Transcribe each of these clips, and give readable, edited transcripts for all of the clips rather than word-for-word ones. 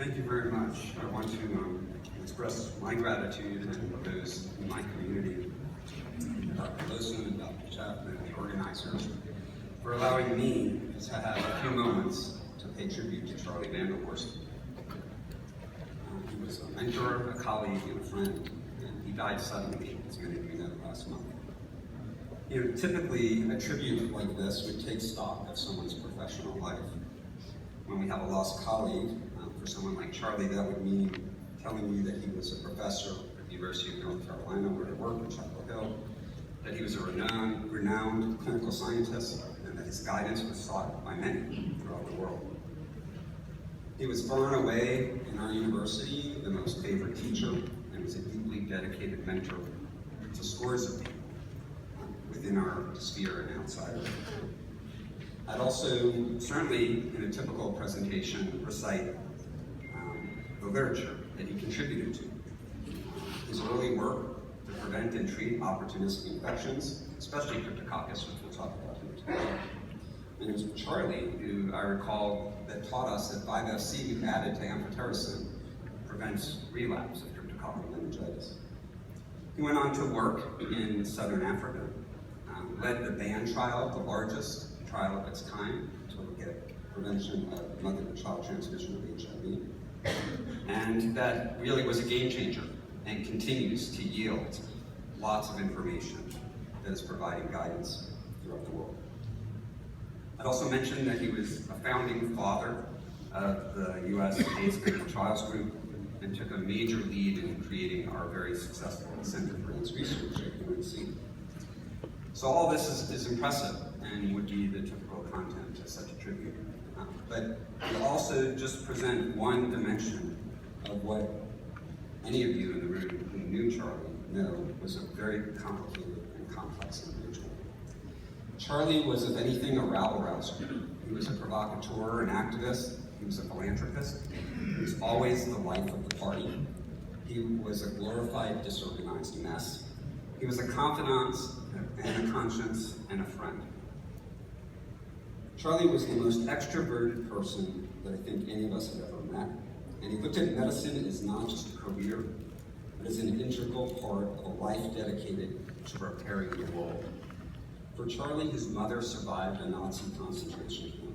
Thank you very much. I want to express my gratitude and those in my community, Dr. Wilson and Dr. Chapman, and the organizers, for allowing me to have a few moments to pay tribute to Charlie Horst. He was a mentor, a colleague, and a friend, and he died suddenly, as many of you know, last month. Typically, a tribute like this would take stock of someone's professional life. When we have a lost colleague, for someone like Charlie, that would mean telling me that he was a professor at the University of North Carolina, where I worked in Chapel Hill, that he was a renowned clinical scientist, and that his guidance was sought by many throughout the world. He was far and away in our university the most favored teacher, and was a deeply dedicated mentor to scores of people within our sphere and outside of it. I'd also, certainly in a typical presentation, recite the literature that he contributed to. His early work to prevent and treat opportunistic infections, especially Cryptococcus, which we'll talk about here today. And it was Charlie who I recall that taught us that 5-FC added to amphotericin prevents relapse of cryptococcal meningitis. He went on to work in Southern Africa, led the BAN trial, the largest trial of its kind to look at prevention of mother-to-child transmission of HIV. And that really was a game changer and continues to yield lots of information that is providing guidance throughout the world. I'd also mention that he was a founding father of the U.S. AIDS Clinical Trials Group and took a major lead in creating our very successful Center for AIDS Research at UNC. So all this is impressive and would be the typical content of such a tribute. But we also just present one dimension of what any of you in the room who knew Charlie know was a very complicated and complex individual. Charlie was, if anything, a rabble-rouser. He was a provocateur, an activist. He was a philanthropist. He was always the life of the party. He was a glorified, disorganized mess. He was a confidant and a conscience and a friend. Charlie was the most extroverted person that I think any of us have ever met. And he looked at medicine as not just a career, but as an integral part of a life dedicated to repairing the world. For Charlie, his mother survived a Nazi concentration camp.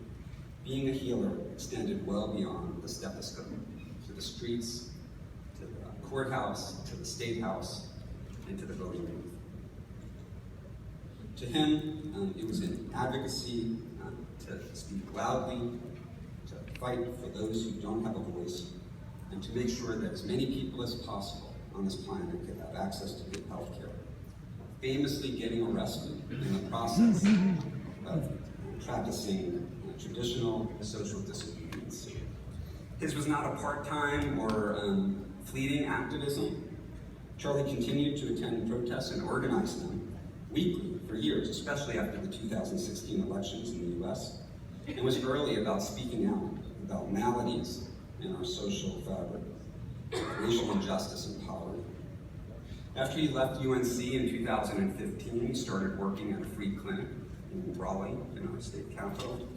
Being a healer extended well beyond the stethoscope, to the streets, to the courthouse, to the state house, and to the voting booth. To him, it was an advocacy to speak loudly, to fight for those who don't have a voice, and to make sure that as many people as possible on this planet could have access to good health care. Famously getting arrested in the process of practicing traditional social disobedience. His was not a part-time or fleeting activism. Charlie continued to attend protests and organize them weekly for years, especially after the 2016 elections in the US, and was early about speaking out about maladies in our social fabric, racial injustice and poverty. After he left UNC in 2015, he started working at a free clinic in Raleigh, in our state capital,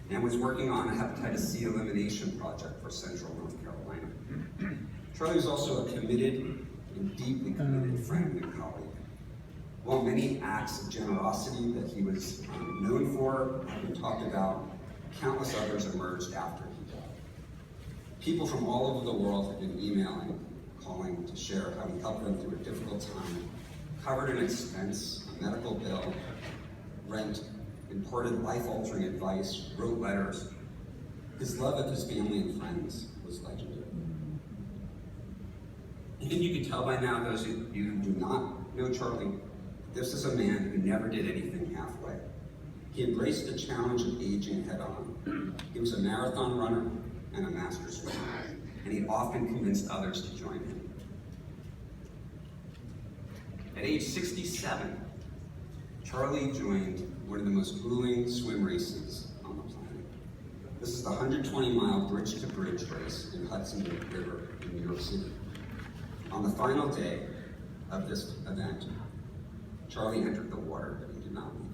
and was working on a hepatitis C elimination project for Central North Carolina. Charlie was also a committed and deeply committed friend and colleague. While many acts of generosity that he was known for have been talked about, countless others emerged after he died. People from all over the world have been emailing, calling to share how he helped them through a difficult time, covered an expense, a medical bill, rent, imparted life-altering advice, wrote letters. His love of his family and friends was legendary. I think you can tell by now, those of you who do not know Charlie, this is a man who never did anything halfway. He embraced the challenge of aging head-on. He was a marathon runner and a master swimmer, and he often convinced others to join him. At age 67, Charlie joined one of the most grueling swim races on the planet. This is the 120-mile bridge-to-bridge race in Hudson River in New York City. On the final day of this event, Charlie entered the water, but he did not leave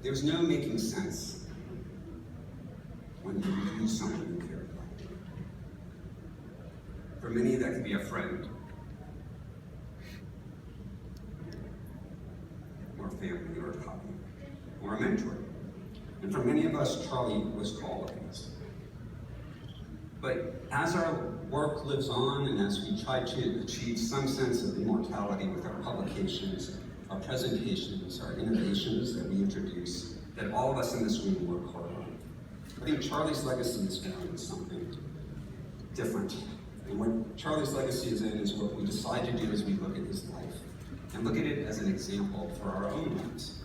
it. There's no making sense when you lose someone you care about. For many, that could be a friend, or a family, or a colleague, or a mentor. And for many of us, Charlie was called of us. But as our work lives on, and as we try to achieve some sense of immortality with our publications, our presentations, our innovations that we introduce, that all of us in this room work hard on, I think Charlie's legacy is found in something different. And what Charlie's legacy is in is what we decide to do as we look at his life, and look at it as an example for our own lives.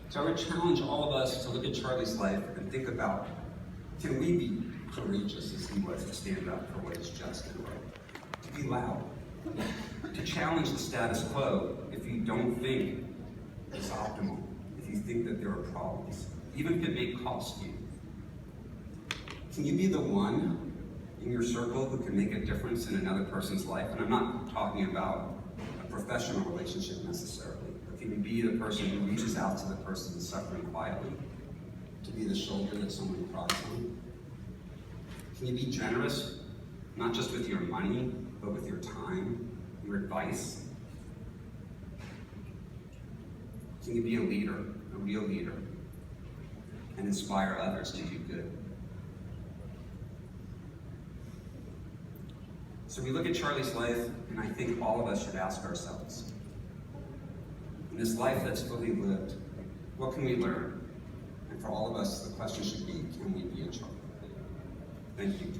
So I would challenge all of us to look at Charlie's life and think about, can we be courageous as he was to stand up for what is just and right? To be loud, to challenge the status quo if you don't think it's optimal, if you think that there are problems, even if it may cost you. Can you be the one in your circle who can make a difference in another person's life? And I'm not talking about a professional relationship necessarily, but can you be the person who reaches out to the person suffering quietly, to be the shoulder that someone cries on? Can you be generous, not just with your money, but with your time, your advice? Can you be a leader, a real leader, and inspire others to do good? So we look at Charlie's life, and I think all of us should ask ourselves, in this life that's fully lived, what can we learn? And for all of us, the question should be, can we be a Charlie? Thank you.